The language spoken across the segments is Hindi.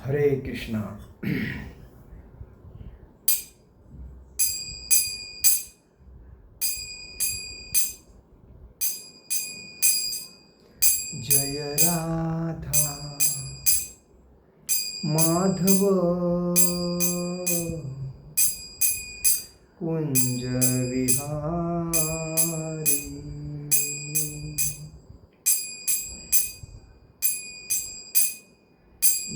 हरे कृष्णा। जय राधा माधव कुंज विहारी।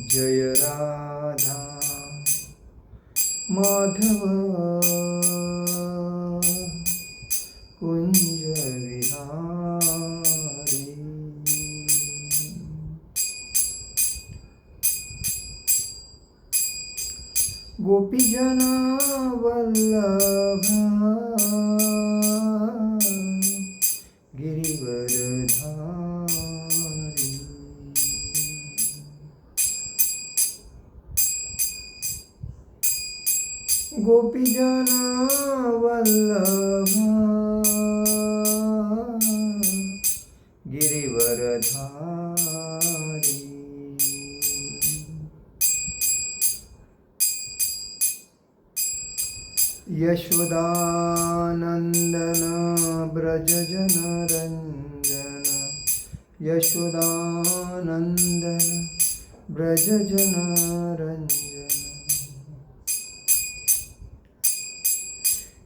जय राधा माधव कुंज विहारी। गोपीजन वल्लभ गिरिवरधारी। गोपीजन वल्लभ गिरिवरधारी। यशोदानंदन ब्रज जनरंजन। यशोदानंदन ब्रज जनरंजन।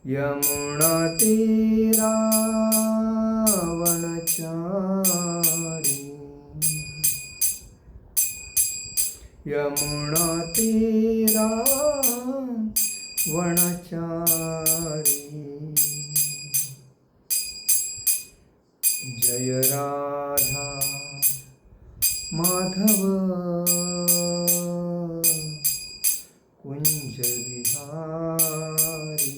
यमुना तीरावनचारी। यमुना तीरावनचारी। जय राधा माधव कुंज विहारी।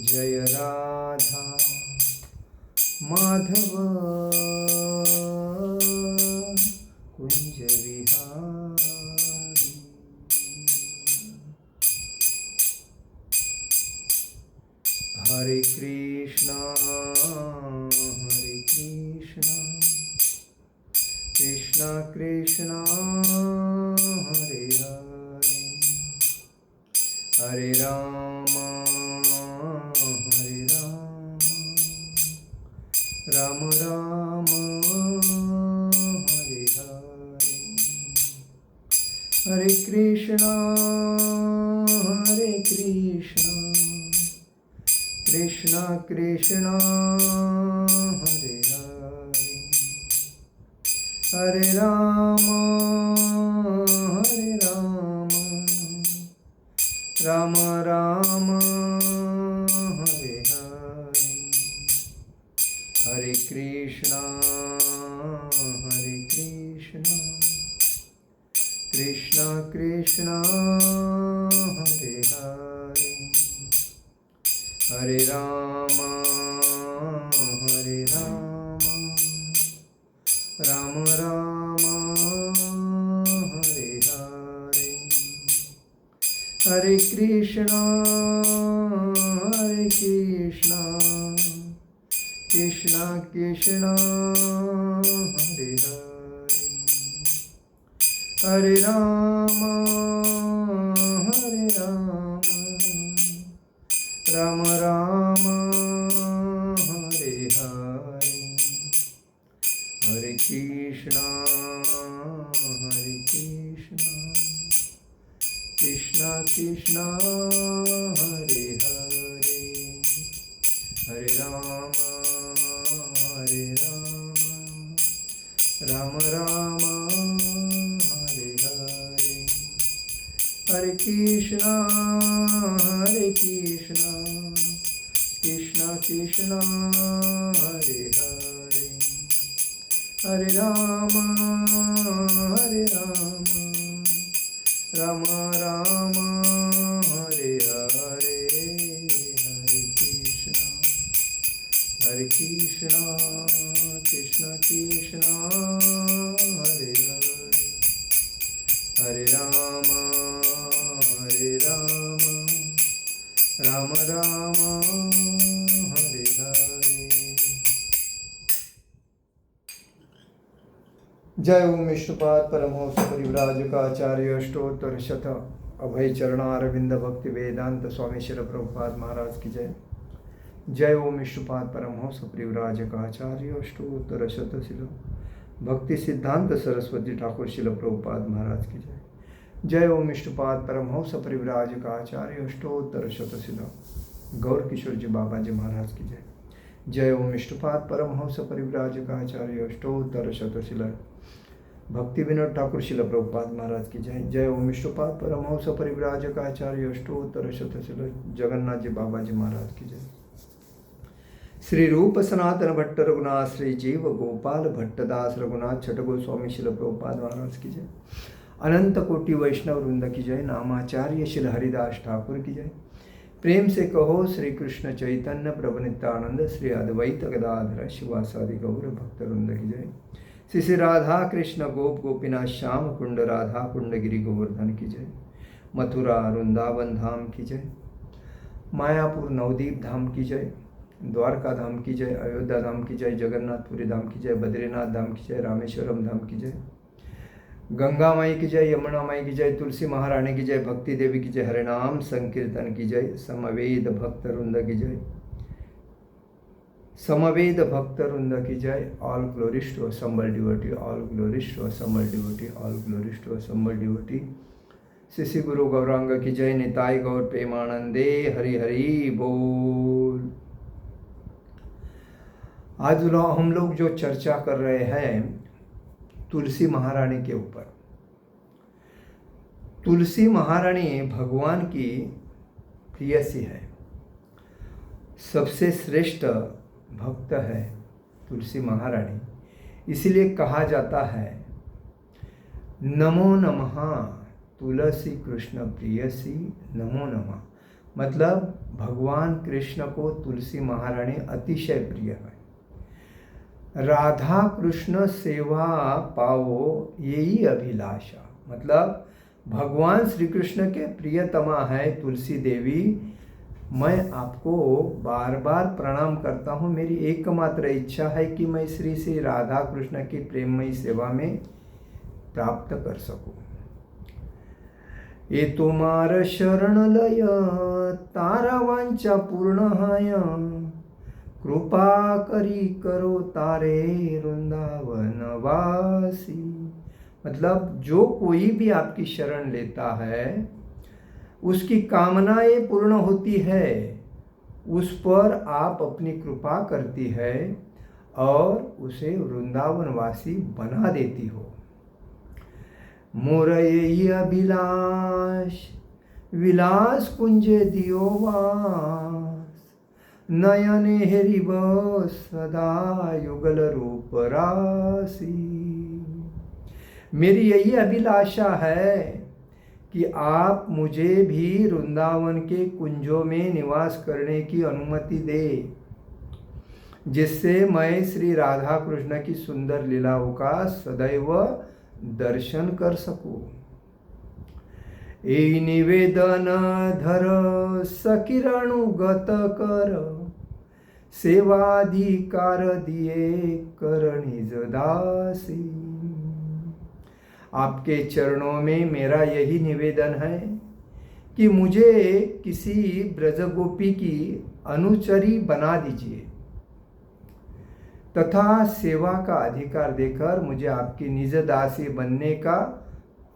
जय राधा माधव कुंज विहारी। हरे कृष्णा कृष्णा कृष्णा हरे हरे। हरे राम राम राम हरे हरे। हरे कृष्णा कृष्णा कृष्णा हरे हरे। हरे राम राम राम हरे हरे। हरे कृष्णा कृष्णा कृष्णा हरे हरे। हरे राम राम राम हरे हरे। हरे कृष्णा कृष्णा कृष्णा हरे हरे। हरे राम राम राम हरे हरे। हरे कृष्णा कृष्णा कृष्णा हरे हरे। हरे राम राम राम हरे हरे। हरे कृष्णा कृष्णा कृष्णा हरे हरे। हरे राम राम राम हरे हरे। हरे कृष्णा कृष्णा कृष्णा हरे हरे। हरे राम राम राम हरे हरे। जय ओम विष्णुपाद परमहंस परिव्राजकाचार्य अष्टोत्तर शत अभय चरणारविंद भक्ति वेदांत स्वामी श्री प्रभुपाद महाराज की जय। जय ओम विष्णुपाद परमहंस परिव्राजकाचार्य अष्टोत्तर शत शिल भक्ति सिद्धांत सरस्वती ठाकुर शिल प्रभुपाद महाराज की जय। जय ओम विष्णुपाद परमहंस परिव्राजकाचार्य अष्टोत्तर शत शिल गौर किशोर जी बाबा जी महाराज की जय। जय ओम विष्णुपाद परमहंस परिव्राजकाचार्य अष्टोत्तर शत शिल भक्ति विनोद ठाकुर शिल प्रभुपाद महाराज की जय। जय ओम विष्णुपाद परमहंस परिव्राजकाचार्य अष्टोत्तर शत शिल जगन्नाथ जी बाबा जी महाराज की जय। श्री रूप सनातन भट्ट रघुनाथ श्री जीव गोपाल भट्टदास रघुनाथ छठ गोस्वामी शिल प्रभुपाद महाराज की जय। अनंत कोटि वैष्णव वृंद की जय। नामाचार्य शिल हरिदास ठाकुर की जय। प्रेम से कहो श्री कृष्ण चैतन्य प्रभु नित्यानंद श्री अद्वैत गदाधर शिवासादि गौर भक्त वृंद की जय। श्री श्री राधा कृष्ण गोप गोपीनाथ श्याम कुंड राधा कुंड गिरी गोवर्धन की जय। मथुरा वृंदावन धाम की जय। मायापुर नवदीप धाम की जय। द्वारका धाम की जय। अयोध्या धाम की जय। जगन्नाथपुरी धाम की जय। बद्रीनाथ धाम की जय। रामेश्वरम धाम की जय। गंगा माई की जय। यमुना माई की जय। तुलसी महारानी की जय। भक्ति देवी की जय। हरिनाम संकीर्तन की जय। समवेद भक्त वृंद की जय। समवेद भक्त वृंद की जय। All glories to assembled devotee, all glories to assembled devotee, all glories to assembled devotee. Shri Guru Gauranga की जय। निताई गौर प्रेमानंदे हरि हरि बोल। आज हम लोग जो चर्चा कर रहे हैं तुलसी महारानी के ऊपर। तुलसी महारानी भगवान की प्रियसी है, सबसे श्रेष्ठ भक्त है तुलसी महारानी। इसलिए कहा जाता है नमो नमः तुलसी कृष्ण प्रियसी नमो नमः। मतलब भगवान कृष्ण को तुलसी महारानी अतिशय प्रिय है। राधा कृष्ण सेवा पाओ यही अभिलाषा। मतलब भगवान श्री कृष्ण के प्रियतमा है तुलसी देवी। मैं आपको बार बार प्रणाम करता हूँ। मेरी एकमात्र इच्छा है कि मैं श्री श्री राधा कृष्ण की प्रेममयी सेवा में प्राप्त कर सकूँ। ये तुम्हार शरण लय तारा वांछा पूर्ण हाय, कृपा करी करो तारे वृंदावन वासी। मतलब जो कोई भी आपकी शरण लेता है उसकी कामनाएं पूर्ण होती है, उस पर आप अपनी कृपा करती है और उसे वृंदावनवासी बना देती हो। मोर यही अभिलाष विलास कुंजे दियो वास, नयने हेरिब सदा युगल रूप राशि। मेरी यही अभिलाषा है कि आप मुझे भी वृंदावन के कुंजों में निवास करने की अनुमति दे, जिससे मैं श्री राधा कृष्ण की सुंदर लीलाओं का सदैव दर्शन कर सकूं। ए निवेदन धर सकिरणुगत कर, सेवाधिकार दिए कर निज दासी। आपके चरणों में मेरा यही निवेदन है कि मुझे किसी ब्रजगोपी की अनुचरी बना दीजिए तथा सेवा का अधिकार देकर मुझे आपकी निज दासी बनने का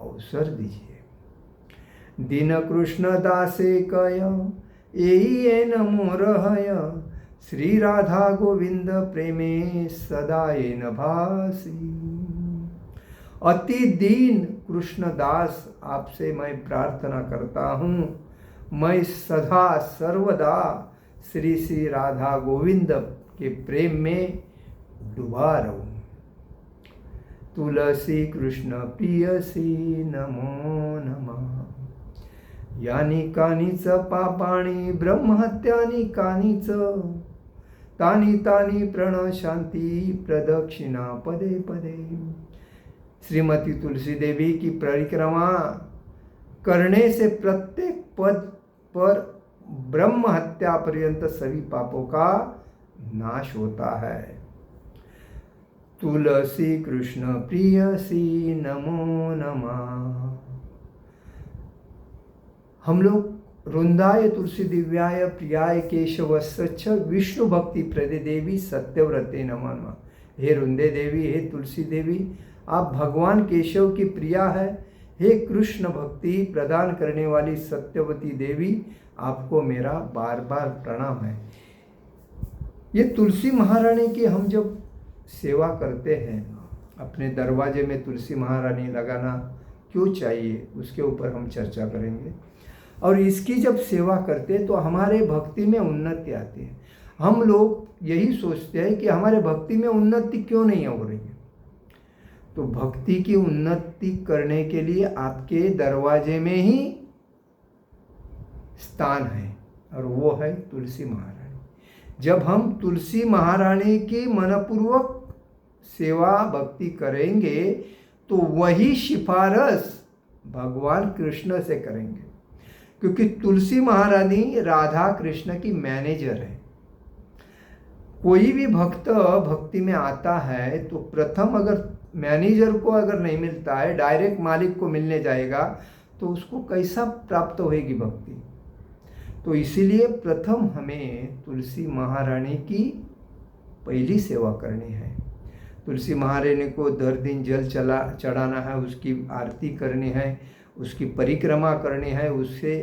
अवसर दीजिए। दीन कृष्ण दासे कय एई एन मोर हय, श्री राधा गोविंद प्रेमे सदा एन भासी। अति दीन कृष्णदास आपसे मैं प्रार्थना करता हूँ, मैं सदा सर्वदा श्री श्री राधा गोविंद के प्रेम में डूबा रहूं। तुलसी कृष्ण प्रियसी नमो नमः। यानी कानीच पापाणी ब्रह्महत्यानी कानीच, तानी तानी प्रणशांती प्रदक्षिणा पदे पदे। श्रीमती तुलसी देवी की परिक्रमा करने से प्रत्येक पद पर ब्रह्म हत्या पर्यंत सभी पापों का नाश होता है। तुलसी कृष्ण प्रियसी नमो नमः। हम लोग रुंदाय तुलसी दिव्याय प्रियाय केशवस्छ विष्णु भक्ति प्रदे देवी सत्यव्रते नमो नमः। हे रुंदे देवी, हे तुलसी देवी, आप भगवान केशव की प्रिया है। हे कृष्ण भक्ति प्रदान करने वाली सत्यवती देवी, आपको मेरा बार बार प्रणाम है। ये तुलसी महारानी की हम जब सेवा करते हैं, अपने दरवाजे में तुलसी महारानी लगाना क्यों चाहिए, उसके ऊपर हम चर्चा करेंगे। और इसकी जब सेवा करते हैं तो हमारे भक्ति में उन्नति आती है। हम लोग यही सोचते हैं कि हमारे भक्ति में उन्नति क्यों नहीं हो रही है। तो भक्ति की उन्नति करने के लिए आपके दरवाजे में ही स्थान है, और वो है तुलसी महारानी। जब हम तुलसी महारानी की मनपूर्वक सेवा भक्ति करेंगे तो वही सिफारिश भगवान कृष्ण से करेंगे, क्योंकि तुलसी महारानी राधा कृष्ण की मैनेजर है। कोई भी भक्त भक्ति में आता है तो प्रथम अगर मैनेजर को अगर नहीं मिलता है, डायरेक्ट मालिक को मिलने जाएगा तो उसको कैसा प्राप्त होगी भक्ति। तो इसीलिए प्रथम हमें तुलसी महारानी की पहली सेवा करनी है। तुलसी महारानी को दर दिन जल चढ़ाना है, उसकी आरती करनी है, उसकी परिक्रमा करनी है, उससे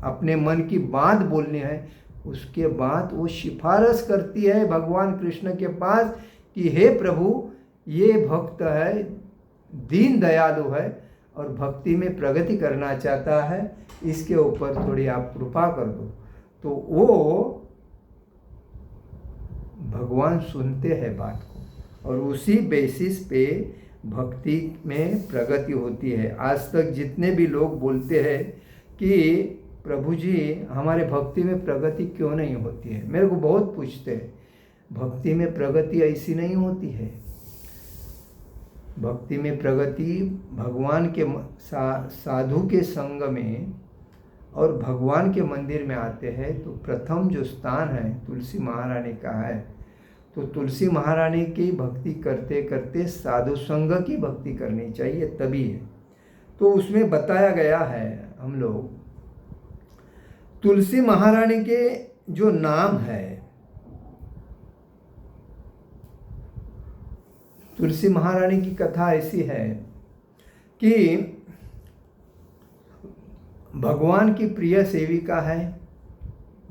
अपने मन की बात बोलनी है। उसके बाद वो सिफारिश करती है भगवान कृष्ण के पास कि हे प्रभु, ये भक्त है, दीन दयालु है और भक्ति में प्रगति करना चाहता है, इसके ऊपर थोड़ी आप कृपा कर दो। तो वो भगवान सुनते हैं बात को, और उसी बेसिस पे भक्ति में प्रगति होती है। आज तक जितने भी लोग बोलते हैं कि प्रभु जी हमारे भक्ति में प्रगति क्यों नहीं होती है, मेरे को बहुत पूछते हैं। भक्ति में प्रगति ऐसी नहीं होती है। भक्ति में प्रगति भगवान के साधु के संग में और भगवान के मंदिर में आते हैं तो प्रथम जो स्थान है तुलसी महारानी का है। तो तुलसी महारानी की भक्ति करते करते साधु संग की भक्ति करनी चाहिए, तभी है। तो उसमें बताया गया है, हम लोग तुलसी महारानी के जो नाम है, तुलसी महारानी की कथा ऐसी है कि भगवान की प्रिय सेविका है,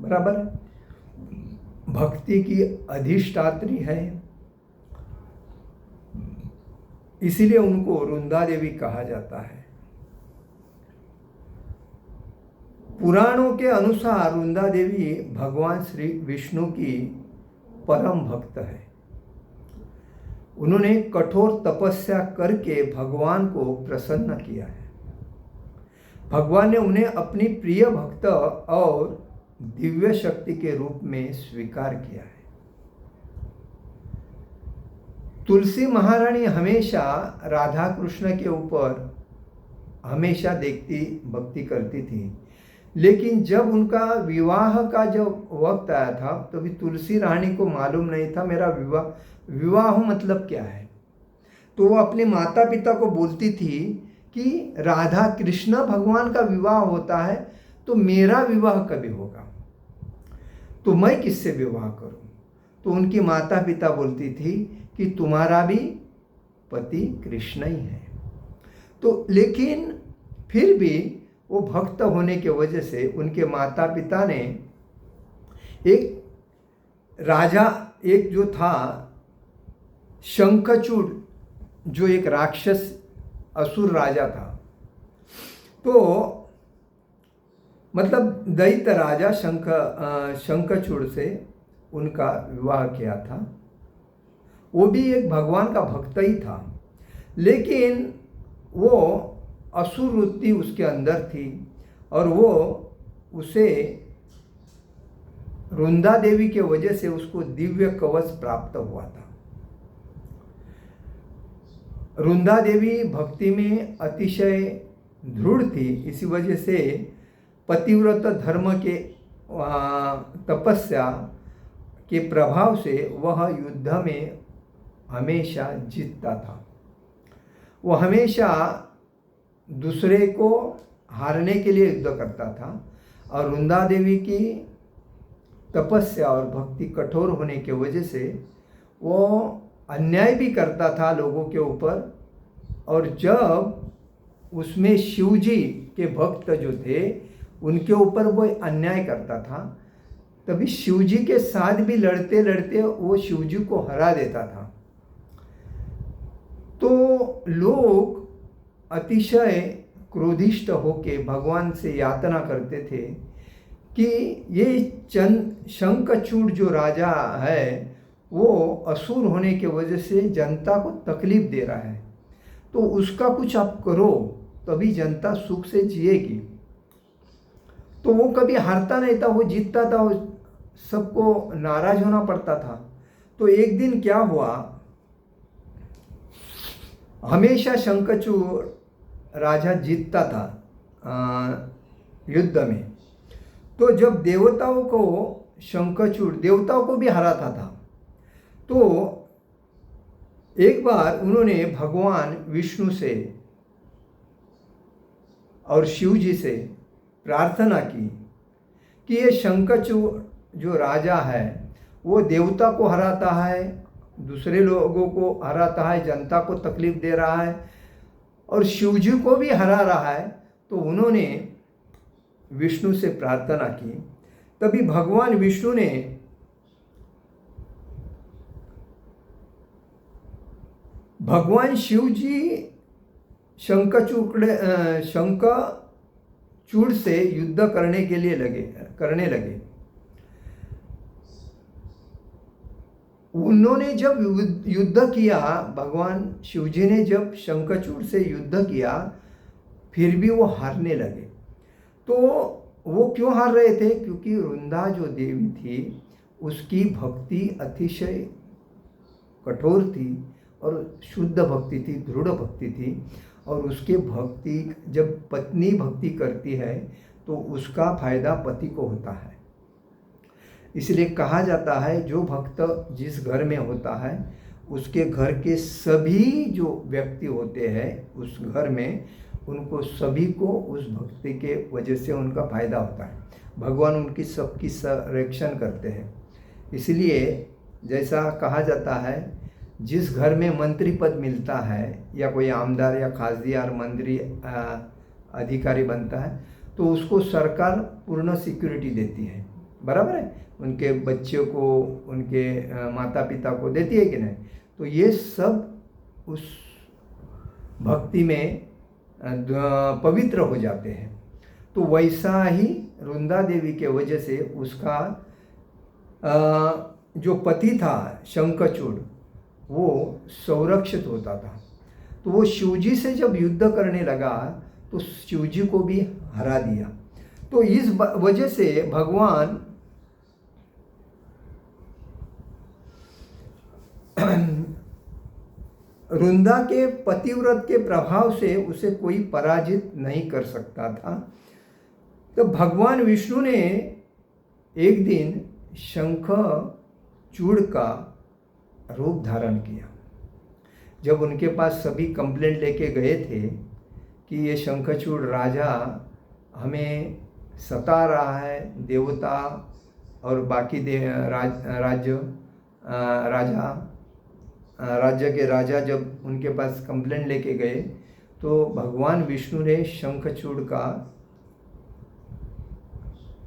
बराबर, भक्ति की अधिष्ठात्री है, इसीलिए उनको रुंदा देवी कहा जाता है। पुराणों के अनुसार रुंदा देवी भगवान श्री विष्णु की परम भक्त है। उन्होंने कठोर तपस्या करके भगवान को प्रसन्न किया है। भगवान ने उन्हें अपनी प्रिय भक्त और दिव्य शक्ति के रूप में स्वीकार किया है। तुलसी महारानी हमेशा राधा कृष्ण के ऊपर हमेशा देखती भक्ति करती थी, लेकिन जब उनका विवाह का जब वक्त आया था तभी तुलसी रानी को मालूम नहीं था मेरा विवाह मतलब क्या है। तो वो अपने माता पिता को बोलती थी कि राधा कृष्ण भगवान का विवाह होता है तो मेरा विवाह कभी होगा, तो मैं किससे विवाह करूं। तो उनकी माता पिता बोलती थी कि तुम्हारा भी पति कृष्ण ही है। तो लेकिन फिर भी वो भक्त होने के वजह से उनके माता पिता ने एक राजा, एक जो था शंखचूड़, जो एक राक्षस असुर राजा था, तो मतलब दैत्य राजा शंखचूड़ से उनका विवाह किया था। वो भी एक भगवान का भक्त ही था, लेकिन वो असुर वृत्ति उसके अंदर थी और वो उसे रुंदा देवी के वजह से उसको दिव्य कवच प्राप्त हुआ था। रुंदा देवी भक्ति में अतिशय दृढ़ थी, इसी वजह से पतिव्रत धर्म के तपस्या के प्रभाव से वह युद्ध में हमेशा जीतता था। वो हमेशा दूसरे को हारने के लिए युद्ध करता था। और रुंदा देवी की तपस्या और भक्ति कठोर होने की वजह से वो अन्याय भी करता था लोगों के ऊपर। और जब उसमें शिवजी के भक्त जो थे उनके ऊपर वो अन्याय करता था, तभी शिवजी के साथ भी लड़ते लड़ते वो शिवजी को हरा देता था। तो लोग अतिशय क्रोधिष्ठ होके भगवान से यातना करते थे कि ये शंखचूड़ जो राजा है वो असुर होने की वजह से जनता को तकलीफ दे रहा है, तो उसका कुछ आप करो तभी जनता सुख से जिएगी। तो वो कभी हारता नहीं था, वो जीतता था, वो सबको नाराज होना पड़ता था। तो एक दिन क्या हुआ, हमेशा शंखचूड़ राजा जीतता था युद्ध में। तो जब देवताओं को शंखचूड़ देवताओं को भी हराता था, तो एक बार उन्होंने भगवान विष्णु से और शिव जी से प्रार्थना की कि ये शंखचूड़ जो राजा है वो देवता को हराता है, दूसरे लोगों को हराता है, जनता को तकलीफ दे रहा है और शिव जी को भी हरा रहा है। तो उन्होंने विष्णु से प्रार्थना की। तभी भगवान विष्णु ने भगवान शिव जी शंखचूड़ से युद्ध करने लगे। उन्होंने जब युद्ध किया, भगवान शिवजी ने जब शंखचूड़ से युद्ध किया, फिर भी वो हारने लगे। तो वो क्यों हार रहे थे? क्योंकि रुंदा जो देवी थी उसकी भक्ति अतिशय कठोर थी और शुद्ध भक्ति थी, दृढ़ भक्ति थी। और उसके भक्ति, जब पत्नी भक्ति करती है तो उसका फायदा पति को होता है। इसलिए कहा जाता है जो भक्त जिस घर में होता है उसके घर के सभी जो व्यक्ति होते हैं उस घर में, उनको सभी को उस भक्ति के वजह से उनका फायदा होता है। भगवान उनकी सबकी संरक्षण करते हैं। इसलिए जैसा कहा जाता है, जिस घर में मंत्री पद मिलता है या कोई आमदार या खासदार मंत्री अधिकारी बनता है तो उसको सरकार पूर्ण सिक्योरिटी देती है, बराबर है, उनके बच्चों को, उनके माता पिता को देती है कि नहीं। तो ये सब उस भक्ति में पवित्र हो जाते हैं। तो वैसा ही रुंदा देवी के वजह से उसका जो पति था शंखचूड़ वो संरक्षित होता था। तो वो शिवजी से जब युद्ध करने लगा तो शिवजी को भी हरा दिया। तो इस वजह से भगवान रुंदा के पतिव्रत के प्रभाव से उसे कोई पराजित नहीं कर सकता था। तो भगवान विष्णु ने एक दिन शंखचूड़ का रूप धारण किया। जब उनके पास सभी कंप्लेंट लेके गए थे कि ये शंखचूड़ राजा हमें सता रहा है, देवता और बाकी राज्य के राजा जब उनके पास कंप्लेंट लेके गए तो भगवान विष्णु ने शंखचूड़ का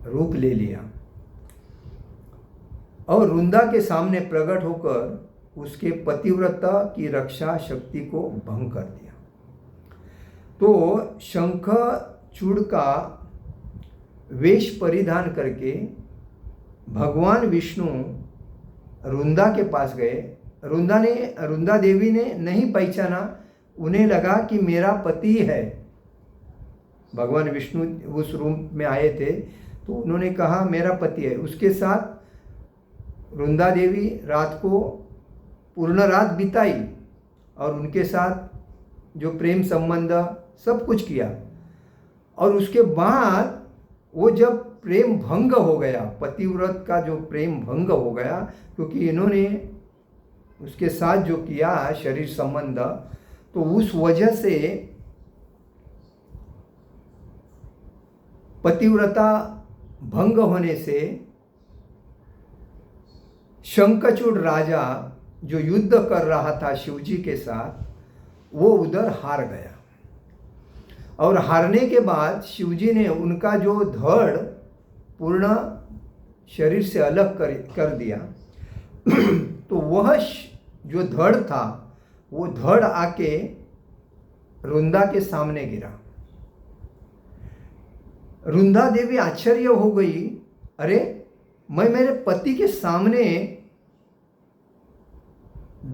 रूप ले लिया और रुंदा के सामने प्रकट होकर उसके पतिव्रता की रक्षा शक्ति को भंग कर दिया। तो शंखचूड़ का वेश परिधान करके भगवान विष्णु रुंदा के पास गए। रुंदा देवी ने नहीं पहचाना, उन्हें लगा कि मेरा पति है। भगवान विष्णु उस रूम में आए थे तो उन्होंने कहा मेरा पति है। उसके साथ रुंदा देवी रात को पूर्ण रात बिताई और उनके साथ जो प्रेम संबंध सब कुछ किया। और उसके बाद वो जब प्रेम भंग हो गया, पतिव्रत का जो प्रेम भंग हो गया, क्योंकि इन्होंने उसके साथ जो किया शरीर संबंध, तो उस वजह से पतिव्रता भंग होने से शंखचूड़ राजा जो युद्ध कर रहा था शिवजी के साथ, वो उधर हार गया। और हारने के बाद शिवजी ने उनका जो धड़ पूर्ण शरीर से अलग कर दिया। तो वह जो धड़ था वो धड़ आके रुंदा के सामने गिरा। रुंदा देवी आश्चर्य हो गई, अरे मैं मेरे पति के सामने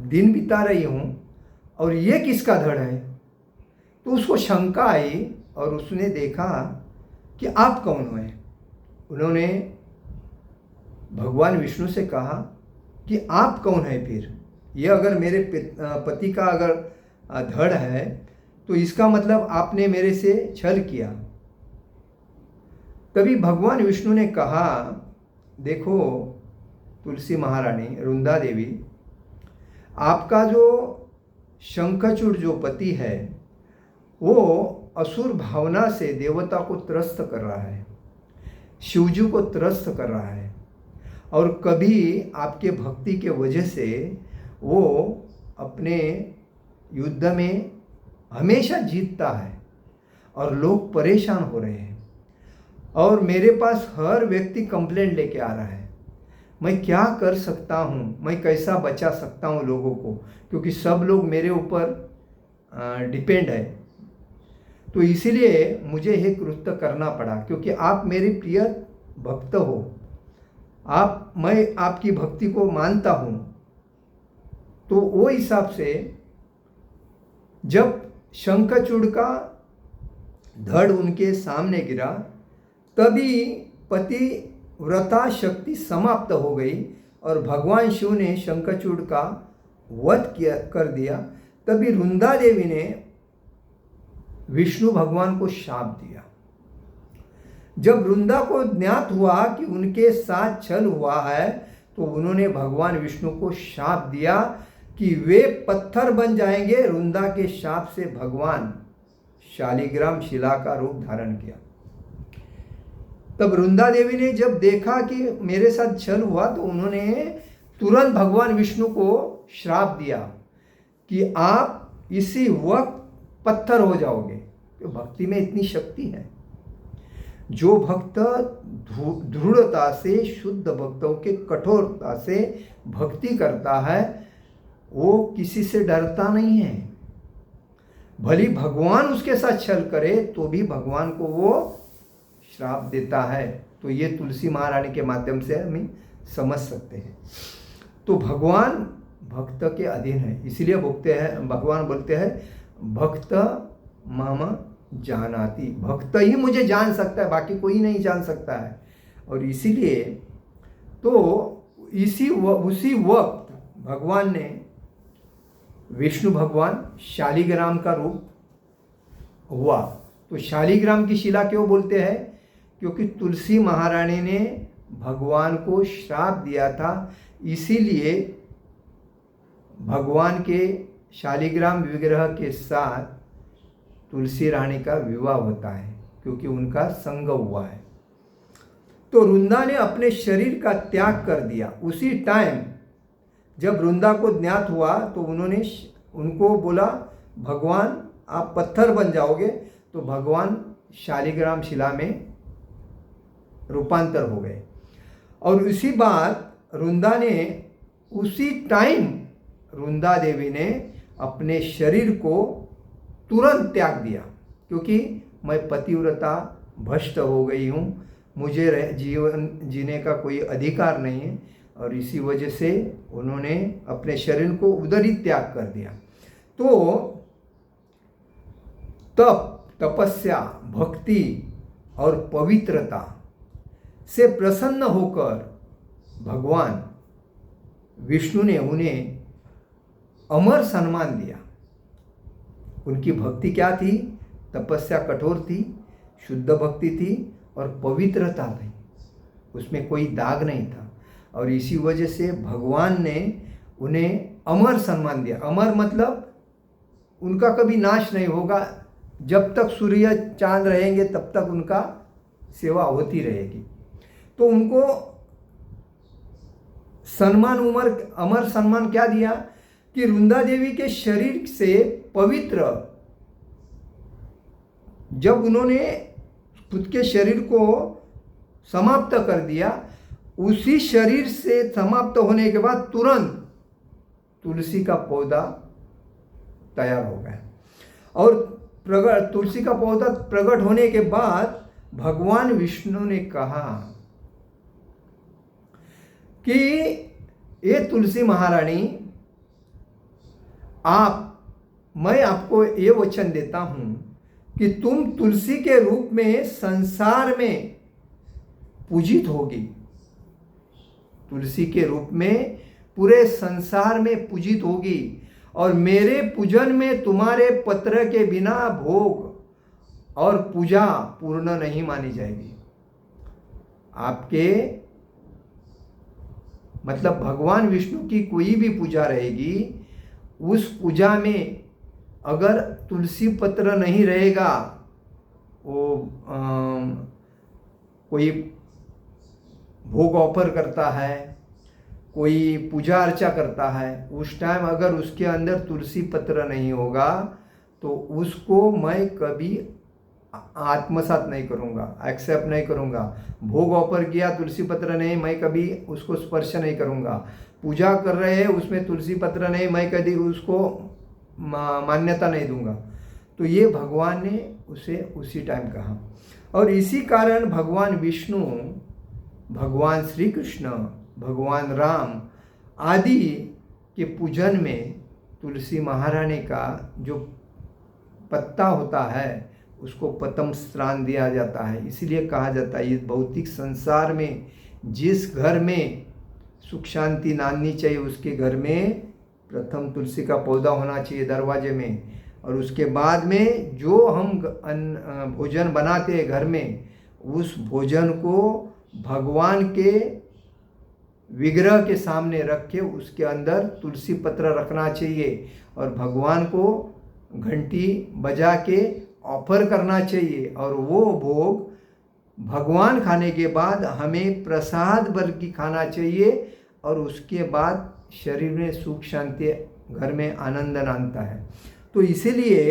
दिन बिता रही हूं और ये किसका धड़ है। तो उसको शंका आई और उसने देखा कि आप कौन हो। उन्होंने भगवान विष्णु से कहा कि आप कौन है फिर, ये अगर मेरे पति का अगर धड़ है तो इसका मतलब आपने मेरे से छल किया। तभी भगवान विष्णु ने कहा, देखो तुलसी महारानी, रुंदा देवी, आपका जो शंखचूड़ जो पति है वो असुर भावना से देवता को त्रस्त कर रहा है, शिवजी को त्रस्त कर रहा है, और कभी आपके भक्ति के वजह से वो अपने युद्ध में हमेशा जीतता है और लोग परेशान हो रहे हैं। और मेरे पास हर व्यक्ति कंप्लेंट लेके आ रहा है, मैं क्या कर सकता हूँ, मैं कैसा बचा सकता हूँ लोगों को, क्योंकि सब लोग मेरे ऊपर डिपेंड है। तो इसीलिए मुझे ये कृत्य करना पड़ा, क्योंकि आप मेरे प्रिय भक्त हो, मैं आपकी भक्ति को मानता हूँ। तो वो हिसाब से जब शंखचूड़ का धड़ उनके सामने गिरा, तभी पतिव्रता शक्ति समाप्त हो गई और भगवान शिव ने शंखचूड़ का वध कर दिया। तभी रुंदा देवी ने विष्णु भगवान को शाप दिया। जब रुंदा को ज्ञात हुआ कि उनके साथ छल हुआ है, तो उन्होंने भगवान विष्णु को शाप दिया कि वे पत्थर बन जाएंगे। रुंदा के शाप से भगवान शालिग्राम शिला का रूप धारण किया। तब रुंदा देवी ने जब देखा कि मेरे साथ छल हुआ, तो उन्होंने तुरंत भगवान विष्णु को श्राप दिया कि आप इसी वक्त पत्थर हो जाओगे। तो भक्ति में इतनी शक्ति है। जो भक्त दृढ़ता से, शुद्ध भक्तों के कठोरता से भक्ति करता है, वो किसी से डरता नहीं है। भली भगवान उसके साथ छल करे तो भी भगवान को वो श्राप देता है। तो ये तुलसी महारानी के माध्यम से हम समझ सकते हैं। तो भगवान भक्त के अधीन है, इसीलिए भगवान बोलते हैं भक्त माम जानाति, भक्त ही मुझे जान सकता है, बाकी कोई नहीं जान सकता है। और इसीलिए तो उसी वक्त भगवान ने, विष्णु भगवान शालिग्राम का रूप हुआ। तो शालिग्राम की शिला क्यों बोलते हैं? क्योंकि तुलसी महारानी ने भगवान को श्राप दिया था, इसीलिए भगवान के शालिग्राम विग्रह के साथ तुलसी रानी का विवाह होता है, क्योंकि उनका संग हुआ है। तो रुंदा ने अपने शरीर का त्याग कर दिया। उसी टाइम जब रुंदा को ज्ञात हुआ तो उन्होंने उनको बोला, भगवान आप पत्थर बन जाओगे। तो भगवान शालिग्राम शिला में रूपांतर हो गए। और उसी बात रुंदा ने, उसी टाइम रुंदा देवी ने अपने शरीर को तुरंत त्याग दिया, क्योंकि मैं पतिव्रता भ्रष्ट हो गई हूँ, मुझे जीवन जीने का कोई अधिकार नहीं है। और इसी वजह से उन्होंने अपने शरीर को उधर ही त्याग कर दिया। तो तपस्या, भक्ति और पवित्रता से प्रसन्न होकर भगवान विष्णु ने उन्हें अमर सम्मान दिया। उनकी भक्ति क्या थी? तपस्या कठोर थी, शुद्ध भक्ति थी और पवित्रता थी, उसमें कोई दाग नहीं था। और इसी वजह से भगवान ने उन्हें अमर सम्मान दिया। अमर मतलब उनका कभी नाश नहीं होगा, जब तक सूर्य चांद रहेंगे तब तक उनका सेवा होती रहेगी। तो उनको सम्मान अमर सम्मान क्या दिया कि रुंदा देवी के शरीर से पवित्र, जब उन्होंने खुद के शरीर को समाप्त कर दिया, उसी शरीर से समाप्त होने के बाद तुरंत तुलसी का पौधा तैयार हो गया। और तुलसी का पौधा प्रकट होने के बाद भगवान विष्णु ने कहा कि ये तुलसी महारानी, मैं आपको ये वचन देता हूं कि तुम तुलसी के रूप में संसार में पूजित होगी। तुलसी के रूप में पूरे संसार में पूजित होगी और मेरे पूजन में तुम्हारे पत्र के बिना भोग और पूजा पूर्ण नहीं मानी जाएगी। आपके मतलब भगवान विष्णु की कोई भी पूजा रहेगी, उस पूजा में अगर तुलसी पत्र नहीं रहेगा, वो कोई भोग ऑफर करता है, कोई पूजा अर्चा करता है, उस टाइम अगर उसके अंदर तुलसी पत्र नहीं होगा तो उसको मैं कभी आत्मसात नहीं करूँगा, एक्सेप्ट नहीं करूँगा। भोग ऑफर किया, तुलसी पत्र नहीं, मैं कभी उसको स्पर्श नहीं करूँगा। पूजा कर रहे हैं, उसमें तुलसी पत्र नहीं, मैं कभी उसको मान्यता नहीं दूंगा। तो ये भगवान ने उसे उसी टाइम कहा। और इसी कारण भगवान विष्णु, भगवान श्री कृष्ण, भगवान राम आदि के पूजन में तुलसी महारानी का जो पत्ता होता है उसको प्रथम स्थान दिया जाता है। इसलिए कहा जाता है, इस भौतिक संसार में जिस घर में सुख शांति नांदनी चाहिए, उसके घर में प्रथम तुलसी का पौधा होना चाहिए दरवाजे में। और उसके बाद में जो हम भोजन बनाते हैं घर में, उस भोजन को भगवान के विग्रह के सामने रख के उसके अंदर तुलसी पत्र रखना चाहिए और भगवान को घंटी बजा के ऑफर करना चाहिए। और वो भोग भगवान खाने के बाद हमें प्रसाद भर की खाना चाहिए और उसके बाद शरीर में सुख शांति, घर में आनंद आता है। तो इसीलिए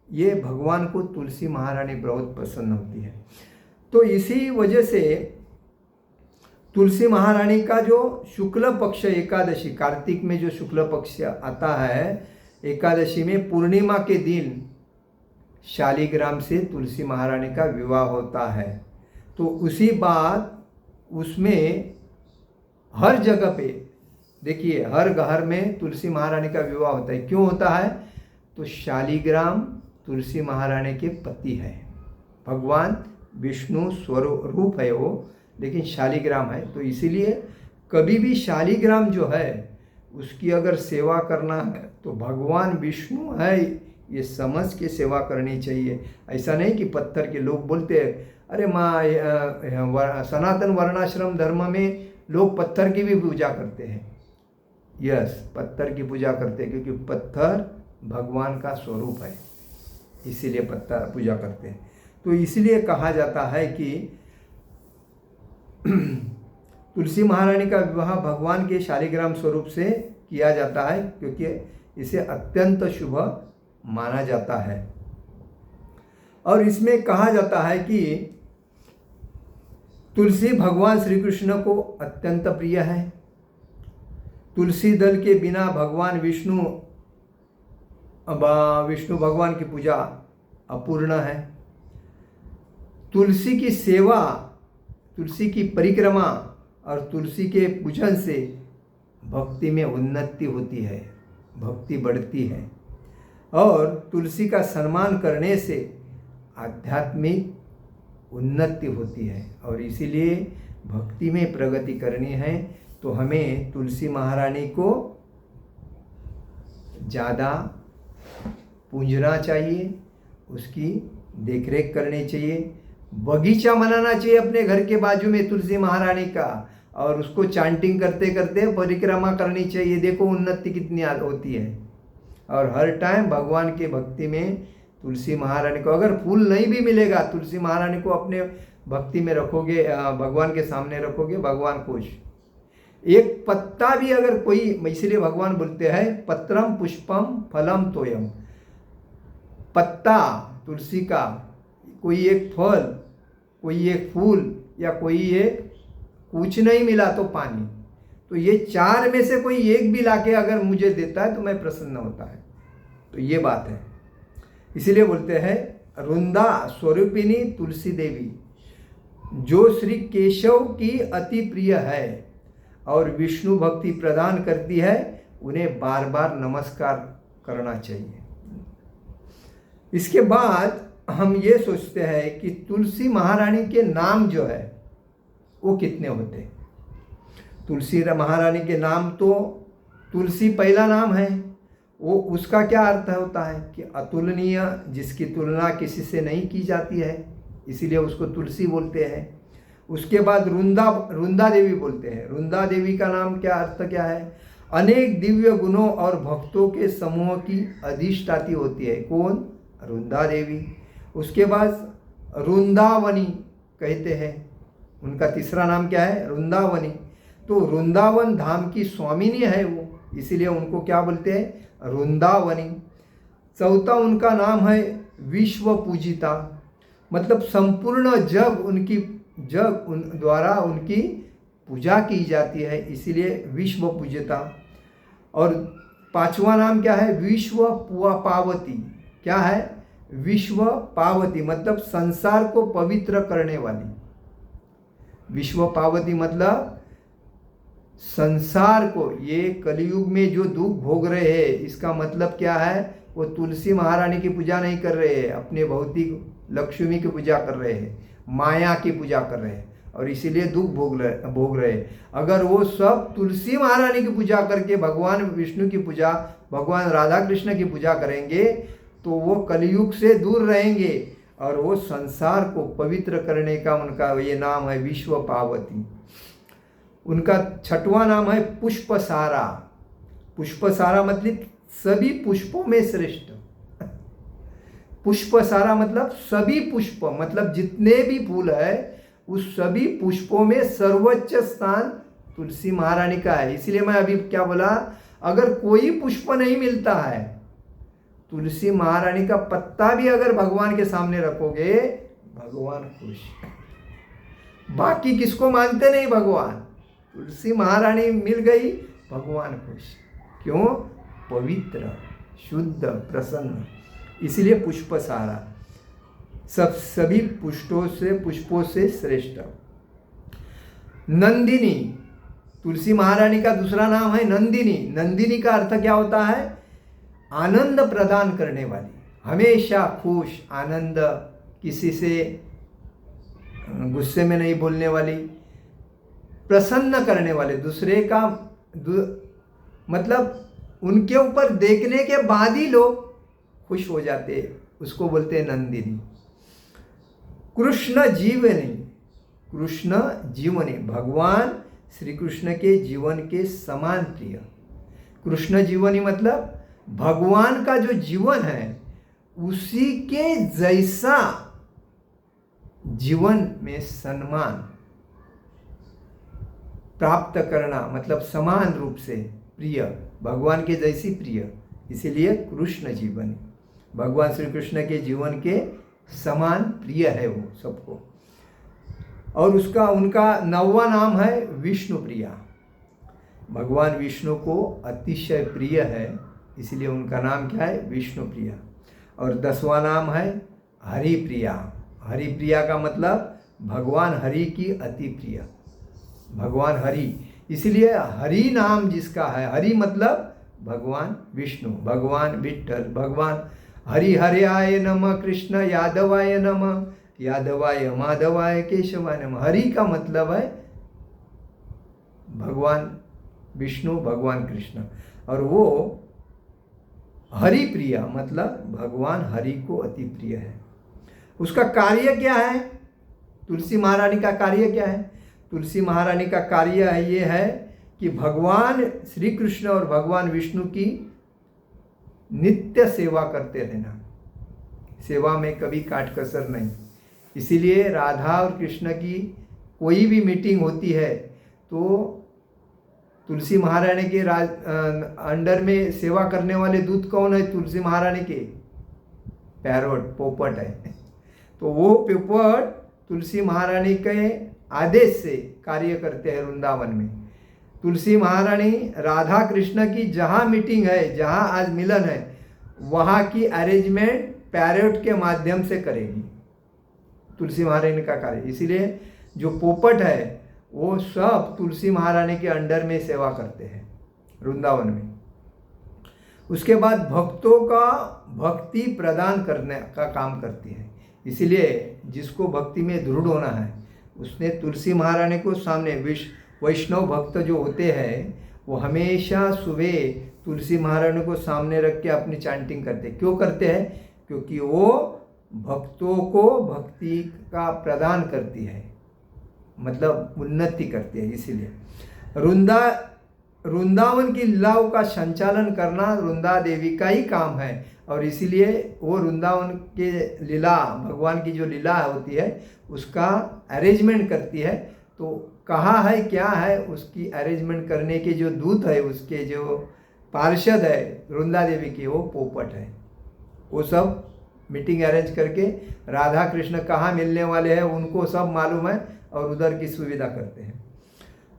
ये भगवान को तुलसी महारानी बहुत पसंद होती है। तो इसी वजह से तुलसी महारानी का जो शुक्ल पक्ष एकादशी, कार्तिक में जो शुक्ल पक्ष आता है एकादशी में, पूर्णिमा के दिन शालिग्राम से तुलसी महारानी का विवाह होता है। तो उसी बात उसमें हर जगह पे देखिए, हर घर में तुलसी महारानी का विवाह होता है। क्यों होता है? तो शालिग्राम तुलसी महारानी के पति है। भगवान विष्णु स्वरूप है वो, लेकिन शालिग्राम है। तो इसीलिए कभी भी शालिग्राम जो है उसकी अगर सेवा करना है तो भगवान विष्णु है ये समझ के सेवा करनी चाहिए। ऐसा नहीं कि पत्थर के लोग बोलते हैं, अरे माँ सनातन वर्णाश्रम धर्म में लोग पत्थर की भी पूजा करते हैं। यस, पत्थर की पूजा करते हैं क्योंकि पत्थर भगवान का स्वरूप है, इसीलिए पत्थर पूजा करते हैं। तो इसलिए कहा जाता है कि तुलसी महारानी का विवाह भगवान के शालिग्राम स्वरूप से किया जाता है क्योंकि इसे अत्यंत शुभ माना जाता है। और इसमें कहा जाता है कि तुलसी भगवान श्री कृष्ण को अत्यंत प्रिय है। तुलसी दल के बिना भगवान विष्णु भगवान की पूजा अपूर्ण है। तुलसी की सेवा, तुलसी की परिक्रमा और तुलसी के पूजन से भक्ति में उन्नति होती है, भक्ति बढ़ती है। और तुलसी का सम्मान करने से आध्यात्मिक उन्नति होती है। और इसीलिए भक्ति में प्रगति करनी है तो हमें तुलसी महारानी को ज़्यादा पूजना चाहिए, उसकी देखरेख करनी चाहिए, बगीचा बनाना चाहिए अपने घर के बाजू में तुलसी महारानी का, और उसको चांटिंग करते करते परिक्रमा करनी चाहिए। देखो उन्नति कितनी होती है। और हर टाइम भगवान के भक्ति में तुलसी महारानी को, अगर फूल नहीं भी मिलेगा, तुलसी महारानी को अपने भक्ति में रखोगे, भगवान के सामने रखोगे, भगवान खुश। एक पत्ता भी अगर कोई, इसलिए भगवान बोलते हैं पत्रम पुष्पम फलम तोयम, पत्ता तुलसी का, कोई एक फल, कोई एक फूल या कोई एक कुछ नहीं मिला तो पानी, तो ये चार में से कोई एक भी लाके अगर मुझे देता है तो मैं प्रसन्न होता है। तो ये बात है। इसीलिए बोलते हैं रुंदा स्वरूपिणी तुलसी देवी, जो श्री केशव की अति प्रिय है और विष्णु भक्ति प्रदान करती है, उन्हें बार बार नमस्कार करना चाहिए। इसके बाद हम ये सोचते हैं कि तुलसी महारानी के नाम जो है वो कितने होते हैं। तुलसी महारानी के नाम तो, तुलसी पहला नाम है, वो उसका क्या अर्थ होता है कि अतुलनीय, जिसकी तुलना किसी से नहीं की जाती है, इसीलिए उसको तुलसी बोलते हैं। उसके बाद रुंदा देवी बोलते हैं। रुंदा देवी का नाम क्या अर्थ क्या है? अनेक दिव्य गुणों और भक्तों के समूह की अधिष्ठाती होती है। कौन? रुंदा देवी। उसके बाद रुंदावनी कहते हैं, उनका तीसरा नाम क्या है? रुंदावनी। तो वृंदावन धाम की स्वामिनी है वो, इसीलिए उनको क्या बोलते हैं? वृंदावनी। चौथा उनका नाम है विश्व पूजिता, मतलब संपूर्ण जग द्वारा उनकी पूजा की जाती है, इसीलिए विश्व पूजिता। और पांचवा नाम क्या है? विश्व पावती। क्या है? विश्व पावती, मतलब संसार को पवित्र करने वाली। विश्व पावती मतलब संसार को, ये कलयुग में जो दुख भोग रहे हैं, इसका मतलब क्या है? वो तुलसी महारानी की पूजा नहीं कर रहे हैं, अपने भौतिक लक्ष्मी की पूजा कर रहे हैं, माया की पूजा कर रहे हैं, और इसीलिए दुख भोग रहे हैं। अगर वो सब तुलसी महारानी की पूजा करके भगवान विष्णु की पूजा, भगवान राधा कृष्ण की पूजा करेंगे, तो वो कलयुग से दूर रहेंगे और वो संसार को पवित्र करने का उनका ये नाम है विश्व पावती। उनका छठवां नाम है पुष्पसारा। पुष्पसारा मतलब सभी पुष्पों में श्रेष्ठ। पुष्पसारा मतलब सभी पुष्प, मतलब जितने भी फूल है उस सभी पुष्पों में सर्वोच्च स्थान तुलसी महारानी का है। इसलिए मैं अभी क्या बोला, अगर कोई पुष्प नहीं मिलता है, तुलसी महारानी का पत्ता भी अगर भगवान के सामने रखोगे, भगवान खुश। बाकी किसको मानते नहीं भगवान, तुलसी महारानी मिल गई, भगवान खुश। क्यों? पवित्र, शुद्ध, प्रसन्न, इसलिए पुष्पसारा, सभी पुष्पों से श्रेष्ठ। नंदिनी, तुलसी महारानी का दूसरा नाम है नंदिनी। नंदिनी का अर्थ क्या होता है? आनंद प्रदान करने वाली, हमेशा खुश, आनंद, किसी से गुस्से में नहीं बोलने वाली, प्रसन्न करने वाले, दूसरे का मतलब उनके ऊपर देखने के बाद ही लोग खुश हो जाते, उसको बोलते हैं नंदिनी। कृष्ण जीवनी, कृष्ण जीवनी, भगवान श्री कृष्ण के जीवन के समान प्रिय। कृष्ण जीवनी मतलब भगवान का जो जीवन है उसी के जैसा जीवन में सम्मान प्राप्त करना, मतलब समान रूप से प्रिय, भगवान के जैसी प्रिय, इसीलिए कृष्ण जीवनी। भगवान श्री कृष्ण के जीवन के समान प्रिय है वो सबको। और उनका 9वां नाम है विष्णु प्रिया। भगवान विष्णु को अतिशय प्रिय है, इसलिए उनका नाम क्या है? विष्णु प्रिया। और 10वां नाम है हरि प्रिया। हरि प्रिया का मतलब भगवान हरि की अति प्रिय, भगवान हरि, इसलिए हरि नाम जिसका है, हरि मतलब भगवान विष्णु, भगवान विठ्ठल, भगवान हरि हरियाय नमः, कृष्ण यादवाय नमः, यादवाय माधवाय केशवाय नमः। हरि का मतलब है भगवान विष्णु, भगवान कृष्ण, और वो हरि प्रिया मतलब भगवान हरि को अति प्रिय है। उसका कार्य क्या है? तुलसी महारानी का कार्य क्या है? तुलसी महारानी का कार्य है ये है कि भगवान श्री कृष्ण और भगवान विष्णु की नित्य सेवा करते रहना, सेवा में कभी काट कसर नहीं। इसीलिए राधा और कृष्ण की कोई भी मीटिंग होती है तो तुलसी महारानी के अंडर में सेवा करने वाले दूत कौन है? तुलसी महारानी के पैरोट, पोपट है। तो वो पोपट तुलसी महारानी के आदेश से कार्य करते हैं वृंदावन में। तुलसी महारानी राधा कृष्ण की जहाँ मीटिंग है, जहाँ आज मिलन है, वहाँ की अरेंजमेंट पैरोट के माध्यम से करेगी तुलसी महारानी का कार्य। इसीलिए जो पोपट है वो सब तुलसी महारानी के अंडर में सेवा करते हैं वृंदावन में। उसके बाद भक्तों का भक्ति प्रदान करने का काम करती है। इसीलिए जिसको भक्ति में दृढ़ होना है उसने तुलसी महारानी को सामने, वैष्णव भक्त जो होते हैं वो हमेशा सुबह तुलसी महारानी को सामने रख के अपनी चैंटिंग करते हैं। क्यों करते हैं? क्योंकि वो भक्तों को भक्ति का प्रदान करती है, मतलब उन्नति करती है। इसीलिए वृंदावन की लीलाओं का संचालन करना वृंदा देवी का ही काम है। और इसीलिए वो वृंदावन के लीला, भगवान की जो लीला होती है उसका अरेंजमेंट करती है। तो कहाँ है, क्या है, उसकी अरेंजमेंट करने के जो दूत है, उसके जो पार्षद है वृंदा देवी की, वो पोपट है। वो सब मीटिंग अरेंज करके राधा कृष्ण कहाँ मिलने वाले हैं उनको सब मालूम है और उधर की सुविधा करते हैं।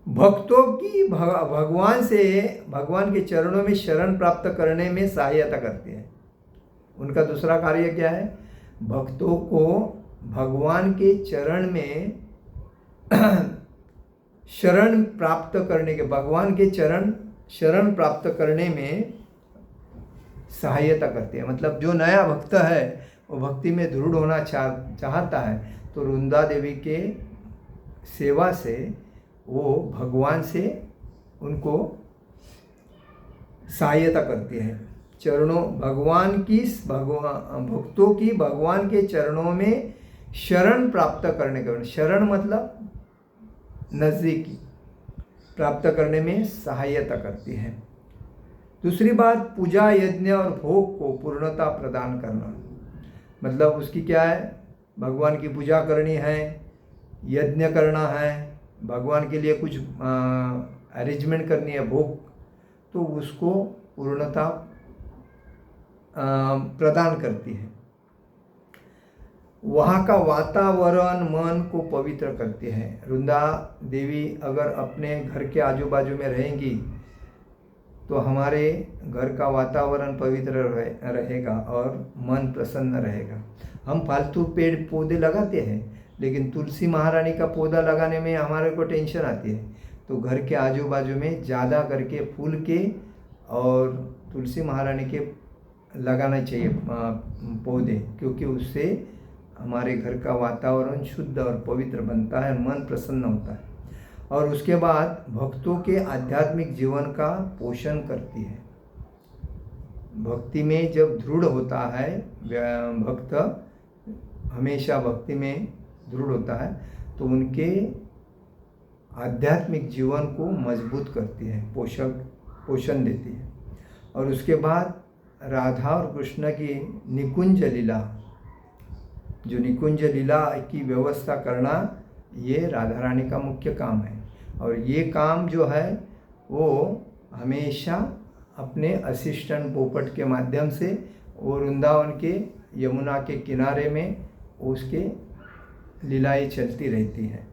भक्तों की भगवान के चरणों में शरण प्राप्त करने में सहायता करती है। उनका दूसरा कार्य क्या है? भक्तों को भगवान के चरण में शरण प्राप्त करने के, भगवान के शरण प्राप्त करने में सहायता करते हैं। मतलब जो नया भक्त है वो भक्ति में दृढ़ होना चाहता है तो वृंदा देवी के सेवा से वो भगवान से उनको सहायता करती है। चरणों भक्तों की भगवान के चरणों में शरण प्राप्त करने का, शरण मतलब नज़दीकी, प्राप्त करने में सहायता करती है। दूसरी बात, पूजा, यज्ञ और भोग को पूर्णता प्रदान करना। मतलब उसकी क्या है? भगवान की पूजा करनी है, यज्ञ करना है, भगवान के लिए कुछ अरेंजमेंट करनी है, भोग, तो उसको पूर्णता प्रदान करती है। वहाँ का वातावरण मन को पवित्र करती है। वृंदा देवी अगर अपने घर के आजू बाजू में रहेंगी तो हमारे घर का वातावरण पवित्र रहेगा और मन प्रसन्न रहेगा। हम फालतू पेड़ पौधे लगाते हैं लेकिन तुलसी महारानी का पौधा लगाने में हमारे को टेंशन आती है। तो घर के आजू बाजू में ज़्यादा करके फूल के और तुलसी महारानी के लगाना चाहिए पौधे, क्योंकि उससे हमारे घर का वातावरण शुद्ध और पवित्र बनता है, मन प्रसन्न होता है। और उसके बाद भक्तों के आध्यात्मिक जीवन का पोषण करती है। भक्ति में जब दृढ़ होता है भक्त, हमेशा भक्ति में दृढ़ होता है तो उनके आध्यात्मिक जीवन को मजबूत करती है, पोषण देती है। और उसके बाद राधा और कृष्ण की निकुंज लीला, जो निकुंज लीला की व्यवस्था करना, ये राधा रानी का मुख्य काम है। और ये काम जो है वो हमेशा अपने असिस्टेंट पोपट के माध्यम से वो वृंदावन के यमुना के किनारे में उसके लीलाएं चलती रहती हैं।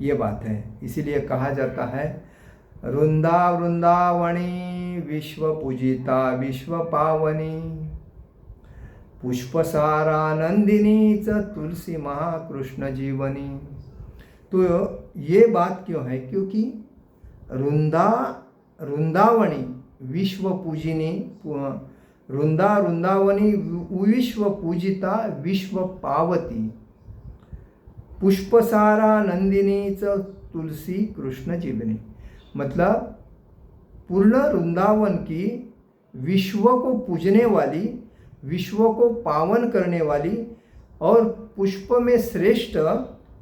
ये बात है। इसीलिए कहा जाता है वृंदावनी विश्व पूजिता विश्व पावनी, पुष्पसारा नंदिनी च तुलसी महाकृष्ण जीवनी। तो ये बात क्यों है? क्योंकि वृंदावनी विश्व पूजिनी, वृंदावनी विश्व पूजिता विश्व पावती, पुष्पसारा नंदिनी च तुलसी कृष्ण जीवनी। मतलब पूर्ण वृंदावन की विश्व को पूजने वाली, विश्व को पावन करने वाली और पुष्प में श्रेष्ठ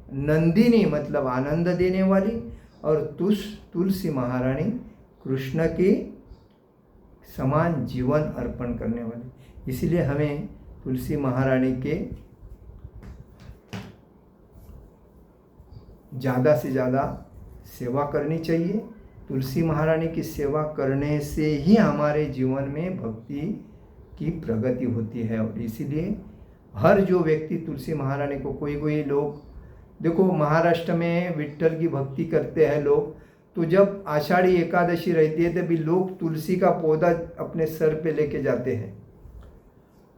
नंदिनी मतलब आनंद देने वाली, और तुलसी महारानी कृष्ण के समान जीवन अर्पण करने वाली। इसलिए हमें तुलसी महारानी के ज़्यादा से ज़्यादा सेवा करनी चाहिए। तुलसी महारानी की सेवा करने से ही हमारे जीवन में भक्ति की प्रगति होती है। और इसीलिए हर जो व्यक्ति तुलसी महारानी को, कोई लोग देखो महाराष्ट्र में विट्ठल की भक्ति करते हैं लोग, तो जब आषाढ़ी एकादशी रहती है तभी लोग तुलसी का पौधा अपने सर पे लेके जाते हैं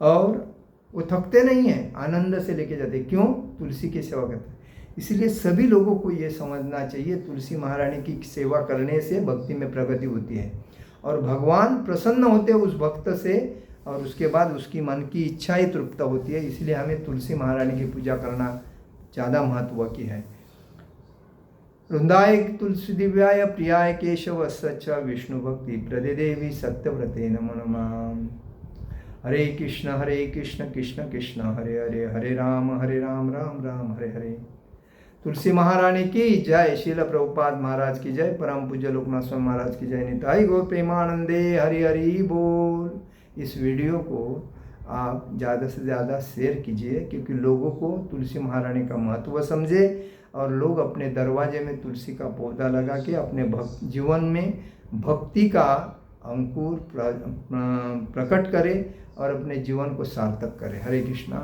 और वो थकते नहीं हैं, आनंद से लेके जाते हैं। क्यों? तुलसी की सेवा करते हैं। इसलिए सभी लोगों को ये समझना चाहिए, तुलसी महारानी की सेवा करने से भक्ति में प्रगति होती है और भगवान प्रसन्न होते हैं उस भक्त से, और उसके बाद उसकी मन की इच्छा ही तृप्त होती है। इसलिए हमें तुलसी महारानी की पूजा करना ज़्यादा महत्व की है। वृंदाय तुलसी दिव्याय प्रियाय केशव सच्च विष्णु भक्ति प्रदे देवी सत्यव्रते नमो नमः। हरे कृष्ण कृष्ण कृष्ण हरे हरे, हरे राम राम राम हरे हरे। तुलसी महारानी की जय। श्रील प्रभुपाद महाराज की जय। परम पूज्य लोकनाथ स्वामी महाराज की जय। निताई गौर प्रेमानंदे हरि हरि बोल। इस वीडियो को आप ज़्यादा से ज़्यादा शेयर कीजिए, क्योंकि लोगों को तुलसी महारानी का महत्व समझे और लोग अपने दरवाजे में तुलसी का पौधा लगा के अपने जीवन में भक्ति का अंकुर प्रकट करें और अपने जीवन को सार्थक करें। हरे कृष्णा।